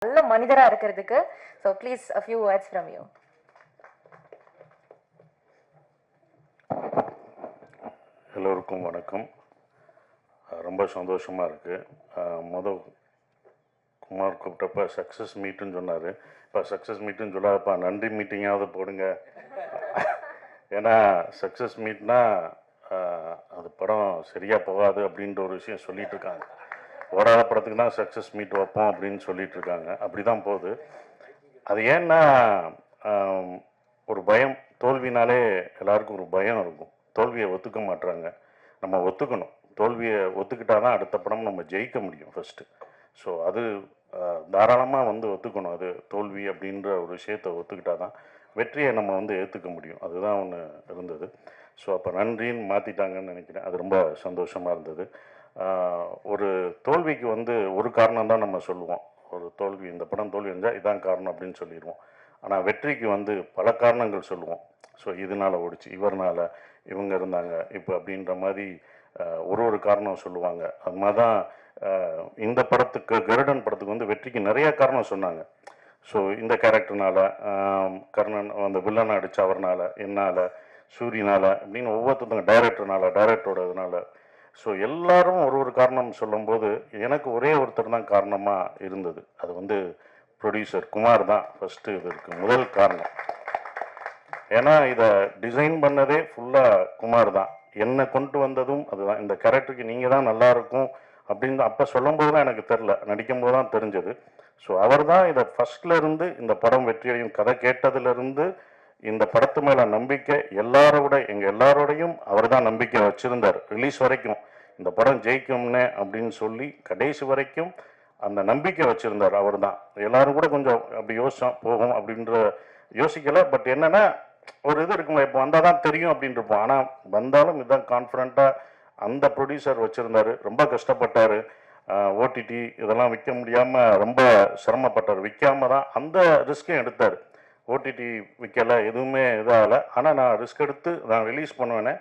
நல்ல மனிதரா இருக்கிறதுக்கு. So please a few words from you. எல்லோருக்கும் வணக்கம். ரொம்ப சந்தோஷமாக இருக்குது. குமார் கூப்பிட்டப்ப சக்ஸஸ் மீட்டுன்னு சொன்னார். இப்போ சக்ஸஸ் மீட்டுன்னு சொல்லாதப்பா நன்றி மீட்டிங்காவது போடுங்க. ஏன்னா சக்ஸஸ் மீட்னா அது படம் சரியாக போகாது அப்படின்ற ஒரு விஷயம் சொல்லிகிட்டு இருக்காங்க. ஓடாத படத்துக்கு தான் சக்ஸஸ் மீட் வைப்போம் அப்படின்னு சொல்லிட்டு இருக்காங்க. அப்படி தான் போகுது. அது ஏன்னா ஒரு பயம், தோல்வினாலே எல்லாருக்கும் ஒரு பயம் இருக்கும். தோல்வியை ஒத்துக்க மாட்டுறாங்க. நம்ம ஒத்துக்கணும். தோல்வியை ஒத்துக்கிட்டா தான் அடுத்த படம் நம்ம ஜெயிக்க முடியும் ஃபஸ்ட்டு. ஸோ அது தாராளமாக ஒத்துக்கணும். அது தோல்வி அப்படின்ற ஒரு விஷயத்தை ஒத்துக்கிட்டா தான் வெற்றியை நம்ம ஏற்றுக்க முடியும். அதுதான் ஒன்று இருந்தது. ஸோ அப்போ நன்றின்னு மாற்றிட்டாங்கன்னு நினைக்கிறேன். அது ரொம்ப சந்தோஷமாக இருந்தது. ஒரு தோல்விக்கு ஒரு காரணம் தான் நம்ம சொல்லுவோம். ஒரு தோல்வி, இந்த படம் தோல்வி இருந்தால் இதான் காரணம் அப்படின்னு சொல்லிடுவோம். ஆனால் வெற்றிக்கு பல காரணங்கள் சொல்லுவோம். ஸோ இதனால் ஓடிச்சு, இவர்னால், இவங்க இருந்தாங்க இப்போ அப்படின்ற மாதிரி ஒரு காரணம் சொல்லுவாங்க. அது மாதிரி தான் இந்த படத்துக்கு, கருடன் படத்துக்கு வெற்றிக்கு நிறைய காரணம் சொன்னாங்க. ஸோ இந்த கேரக்டர்னால, கர்ணன் அந்த வில்லனை அடித்த அவர்னால, என்னால், சூரியனால் அப்படின்னு ஒவ்வொருத்தங்க, டைரக்டரோட இதனால். ஸோ எல்லாரும் ஒரு காரணம் சொல்லும்போது எனக்கு ஒரே ஒருத்தர் தான் காரணமாக இருந்தது. அது ப்ரொடியூசர் குமார் தான் ஃபஸ்ட்டு இதற்கு முதல் காரணம். ஏன்னா இதை டிசைன் பண்ணதே ஃபுல்லாக குமார் தான். என்னை கொண்டு வந்ததும் அதுதான். இந்த கேரக்டருக்கு நீங்கள் தான் நல்லாயிருக்கும் அப்படின்னு அப்போ சொல்லும்போது தான் எனக்கு தெரில, நடிக்கும்போது தான் தெரிஞ்சது. ஸோ அவர் தான் இதை ஃபஸ்ட்லேருந்து இந்த படம் வெற்றியடையும் கதை கேட்டதுலேருந்து இந்த படத்து மேலே நம்பிக்கை எங்கள் எல்லாரோடையும் அவர் தான் நம்பிக்கை வச்சுருந்தார். ரிலீஸ் வரைக்கும் இந்த படம் ஜெயிக்கும்னே அப்படின்னு சொல்லி கடைசி வரைக்கும் அந்த நம்பிக்கை வச்சுருந்தார் அவர் தான். எல்லாரும் கூட கொஞ்சம் அப்படி யோசிச்சோம், போகும் அப்படின்ற யோசிக்கலை. பட் என்னென்னா ஒரு இது இருக்குமா, இப்போ வந்தால் தான் தெரியும் அப்படின்னு இருப்போம். ஆனால் வந்தாலும் இதுதான் கான்ஃபிடண்ட்டாக அந்த ப்ரொடியூசர் வச்சுருந்தார். ரொம்ப கஷ்டப்பட்டார். ஓடிடி இதெல்லாம் விற்க முடியாமல் ரொம்ப சிரமப்பட்டார். விற்காம தான் அந்த ரிஸ்க்கையும் எடுத்தார். ஓடிடி விற்கலை, எதுவுமே இதாகலை. ஆனால் நான் ரிஸ்க் எடுத்து நான் ரிலீஸ் பண்ணுவேனே,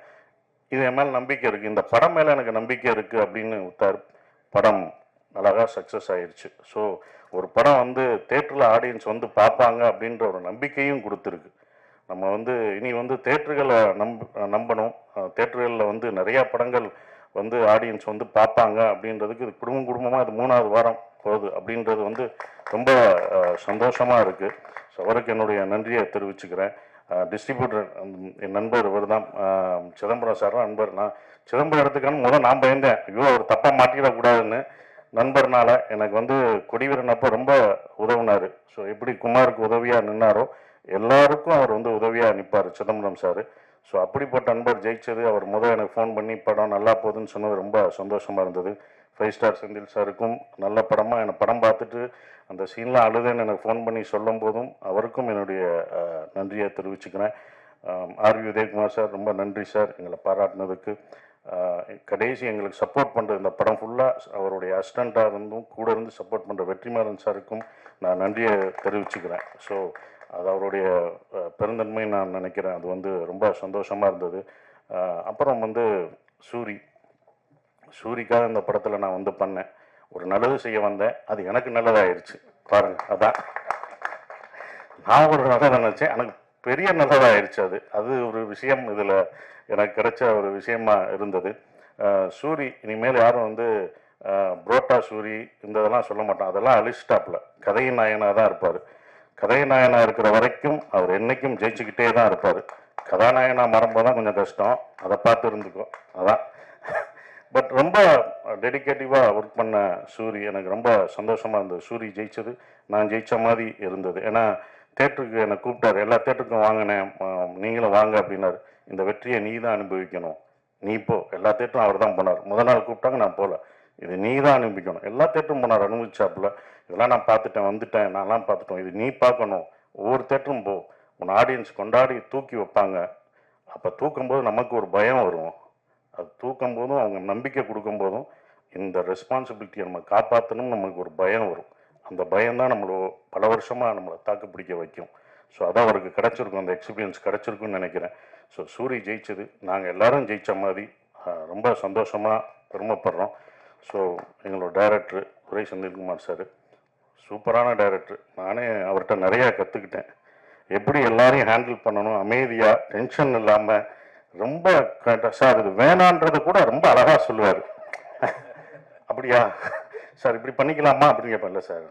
இது என் மேலே நம்பிக்கை இருக்குது, இந்த படம் மேலே எனக்கு நம்பிக்கை இருக்குது அப்படின்னு விட்டார். படம் அழகாக சக்ஸஸ் ஆயிடுச்சு. ஸோ ஒரு படம் தேட்டரில் ஆடியன்ஸ் பார்ப்பாங்க அப்படின்ற ஒரு நம்பிக்கையும் கொடுத்துருக்கு. நம்ம இனி தேட்டர்களை நம்பணும். தேட்டர்களில் நிறையா படங்கள் ஆடியன்ஸ் பார்ப்பாங்க அப்படின்றதுக்கு இது குடும்பமாக இது 3வது வாரம் போகுது அப்படின்றது ரொம்ப சந்தோஷமாக இருக்குது. ஸோ அவருக்கு என்னுடைய நன்றியை தெரிவிச்சுக்கிறேன். டிஸ்ட்ரிபியூட்டர் என் நண்பர் இவர் தான், சிதம்பரம் சார் நண்பர். நான் சிதம்பரம் எடுத்துக்கான நான் பயந்தேன், ஐயோ அவர் தப்பாக மாட்டிடக்கூடாதுன்னு. நண்பர்னால எனக்கு கொடிவீரன் அப்போ ரொம்ப உதவுனார். ஸோ எப்படி குமாருக்கு உதவியாக நின்னாரோ எல்லாருக்கும் அவர் உதவியாக நிற்பார் சிதம்பரம் சார். ஸோ அப்படிப்பட்ட நண்பர் ஜெயிச்சது. அவர் எனக்கு ஃபோன் பண்ணி படம் நல்லா போகுதுன்னு சொன்னது ரொம்ப சந்தோஷமாக இருந்தது. 5 ஸ்டார் செந்தில் சாருக்கும் நல்ல படமாக என்னை படம் பார்த்துட்டு அந்த சீன்லாம் அழுதுன்னு எனக்கு ஃபோன் பண்ணி சொல்லும் போதும் அவருக்கும் என்னுடைய நன்றியை தெரிவிச்சுக்கிறேன். ஆர்வி உதயகுமார் சார் ரொம்ப நன்றி சார் எங்களை பாராட்டினதுக்கு. கடைசி எங்களுக்கு சப்போர்ட் பண்ணுறது, இந்த படம் ஃபுல்லாக அவருடைய அசிஸ்டண்ட்டாக இருந்தும் கூட இருந்து சப்போர்ட் பண்ணுற வெற்றிமாறன் சாருக்கும் நான் நன்றியை தெரிவிச்சுக்கிறேன். ஸோ அது அவருடைய பெருந்தன்மை நான் நினைக்கிறேன். அது ரொம்ப சந்தோஷமாக இருந்தது. அப்புறம் சூரிக்காக இந்த படத்தில் நான் பண்ணேன். ஒரு நல்லது செய்ய வந்தேன், அது எனக்கு நல்லதாகிடுச்சு பாருங்கள். அதான் நான் ஒரு நல்லதாக நினச்சேன், எனக்கு பெரிய நல்லதாகிடுச்சு. அது ஒரு விஷயம் இதில் எனக்கு கிடைச்ச ஒரு விஷயமா இருந்தது. சூரி இனிமேல் யாரும் புரோட்டா சூரி இந்த இதெல்லாம் சொல்ல மாட்டோம். அதெல்லாம் அலிஸ்டாப்பில் கதையின் நாயனாக தான் இருப்பார். கதையின் நாயனாக இருக்கிற வரைக்கும் அவர் என்றைக்கும் ஜெயிச்சுக்கிட்டே தான் இருப்பார். கதாநாயகனாக மறம்போது தான் கொஞ்சம் கஷ்டம், அதை பார்த்து இருந்துக்கும். அதான் பட் ரொம்ப டெடிக்கேட்டிவாக ஒர்க் பண்ண சூரி எனக்கு ரொம்ப சந்தோஷமாக இருந்தது. சூரி ஜெயிச்சது நான் ஜெயித்த மாதிரி இருந்தது. ஏன்னா தேட்டருக்கு என்னை கூப்பிட்டார், எல்லா தேட்டருக்கும் வாங்கினேன், நீங்களும் வாங்க அப்படின்னாரு. இந்த வெற்றியை நீ தான் அனுபவிக்கணும், நீ போ. எல்லா தேட்டரும் அவர் தான் போனார். முதல் நாள் கூப்பிட்டாங்க, நான் போகல. இது நீ தான் அனுபவிக்கணும். எல்லா தேட்டரும் போனார், அனுபவிச்சாப்புல. இதெல்லாம் நான் பார்த்துட்டேன், வந்துட்டேன், நான்லாம் பார்த்துட்டோம், இது நீ பார்க்கணும். ஒவ்வொரு தேட்டரும் போ, உன் ஆடியன்ஸ் கொண்டாடி தூக்கி வைப்பாங்க. அப்போ தூக்கும்போது நமக்கு ஒரு பயம் வரும். அது தூக்கும் போதும் அவங்க நம்பிக்கை கொடுக்கும்போதும் இந்த ரெஸ்பான்சிபிலிட்டியை நம்ம காப்பாற்றணும், நமக்கு ஒரு பயம் வரும். அந்த பயம்தான் நம்மளை பல வருஷமாக நம்மளை தாக்கு பிடிக்க வைக்கும். ஸோ அதான் அவருக்கு கிடச்சிருக்கும், அந்த எக்ஸ்பீரியன்ஸ் கிடச்சிருக்குன்னு நினைக்கிறேன். ஸோ சூரி ஜெயிச்சது நாங்கள் எல்லோரும் ஜெயித்த மாதிரி ரொம்ப சந்தோஷமாக பெருமைப்படுறோம். ஸோ எங்களோட டைரக்டர் துரை செந்தில்குமார் சார், சூப்பரான டைரக்டர். நானே அவர்கிட்ட நிறையா கற்றுக்கிட்டேன். எப்படி எல்லாரையும் ஹேண்டில் பண்ணணும், அமைதியாக டென்ஷன் இல்லாமல் ரொம்ப சார் இது வேணான்றதை கூட ரொம்ப அழகாக சொல்லுவார். அப்படியா சார் இப்படி பண்ணிக்கலாமா அப்படின்னு கேட்பேன். இல்லை சார்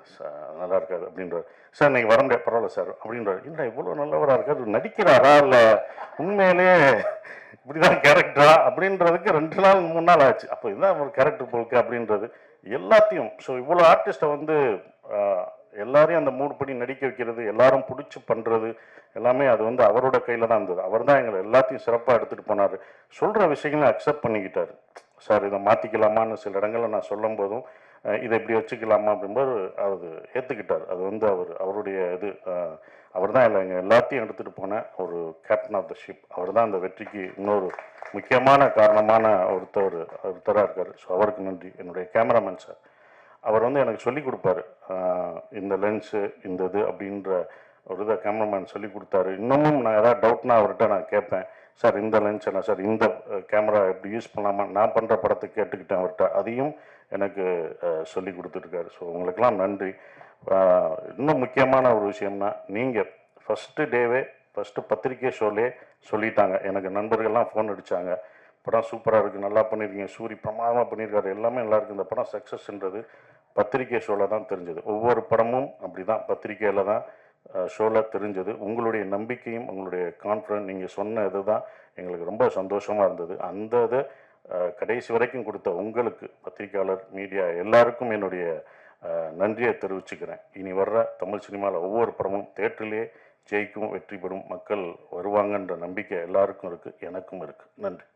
நல்லா இருக்காது அப்படின்றார். சார் நீங்கள் வர முடியாது, பரவாயில்ல சார் அப்படின்றார். இல்லை இவ்வளோ நல்லவராக இருக்காரு, நடிக்கிறாரா இல்லை உண்மையிலே இப்படிதான் கேரக்டரா அப்படின்றதுக்கு 2 நாள் 3 நாள் ஆச்சு. அப்போ இதுதான் ஒரு கேரக்டர் போலுக்கு அப்படின்றது எல்லாத்தையும். ஸோ இவ்வளோ ஆர்டிஸ்ட்டை வந்து எல்லாரையும் அந்த மூடு படி நடிக்க வைக்கிறது, எல்லாரும் பிடிச்சி பண்ணுறது எல்லாமே அது வந்து அவரோட கையில் தான் இருந்தது. அவர் தான் எங்களை எல்லாத்தையும் சிறப்பாக எடுத்துகிட்டு போனார். சொல்கிற விஷயங்களை அக்செப்ட் பண்ணிக்கிட்டார். சார் இதை மாற்றிக்கலாமான்னு சில இடங்களில் நான் சொல்லும் போதும் இதை இப்படி வச்சுக்கலாமா அப்படின்போது அது ஏற்றுக்கிட்டார். அது வந்து அவருடைய இது அவர் தான் இல்லை எங்கள் எல்லாத்தையும் எடுத்துகிட்டு போன ஒரு கேப்டன் ஆஃப் த ஷிப். அவர் தான் அந்த வெற்றிக்கு இன்னொரு முக்கியமான காரணமான ஒருத்தராக இருக்கார். ஸோ அவருக்கு நன்றி. என்னுடைய கேமராமேன் சார், அவர் வந்து எனக்கு சொல்லி கொடுப்பாரு, இந்த லென்ஸு இந்த இது அப்படின்ற ஒரு இதை கேமராமேன் சொல்லி கொடுத்தாரு. இன்னமும் நான் ஏதாவது டவுட்னா அவர்கிட்ட நான் கேட்பேன், சார் இந்த லென்ஸ் என்ன சார், இந்த கேமரா எப்படி யூஸ் பண்ணலாமா, நான் பண்ணுற படத்தை கேட்டுக்கிட்டேன் அவர்கிட்ட. அதையும் எனக்கு சொல்லி கொடுத்துருக்காரு. ஸோ உங்களுக்கெல்லாம் நன்றி. இன்னும் முக்கியமான ஒரு விஷயம்னா, நீங்கள் ஃபஸ்ட்டு டேவே ஃபஸ்ட்டு பத்திரிக்கை ஷோலே சொல்லிட்டாங்க. எனக்கு நண்பர்கள்லாம் ஃபோன் அடித்தாங்க, படம் சூப்பராக இருக்குது, நல்லா பண்ணியிருக்கீங்க, சூரி பிரமாதமாக பண்ணியிருக்காரு, எல்லாமே நல்லா இருக்குது. இந்த படம் சக்ஸஸ்ன்றது பத்திரிக்கை ஷோவில் தான் தெரிஞ்சது. ஒவ்வொரு படமும் அப்படி தான் பத்திரிக்கையில் தான் ஷோவில் தெரிஞ்சது. உங்களுடைய நம்பிக்கையும் உங்களுடைய கான்ஃபிடன்ஸ், நீங்கள் சொன்ன இது தான் எங்களுக்கு ரொம்ப சந்தோஷமாக இருந்தது. அந்த இதை கடைசி வரைக்கும் கொடுத்த உங்களுக்கு, பத்திரிக்கையாளர், மீடியா எல்லாருக்கும் என்னுடைய நன்றியை தெரிவிச்சுக்கிறேன். இனி வர்ற தமிழ் சினிமாவில் ஒவ்வொரு படமும் தேட்டரிலே ஜெயிக்கும், வெற்றி பெறும், மக்கள் வருவாங்கன்ற நம்பிக்கை எல்லாருக்கும் இருக்குது, எனக்கும் இருக்குது. நன்றி.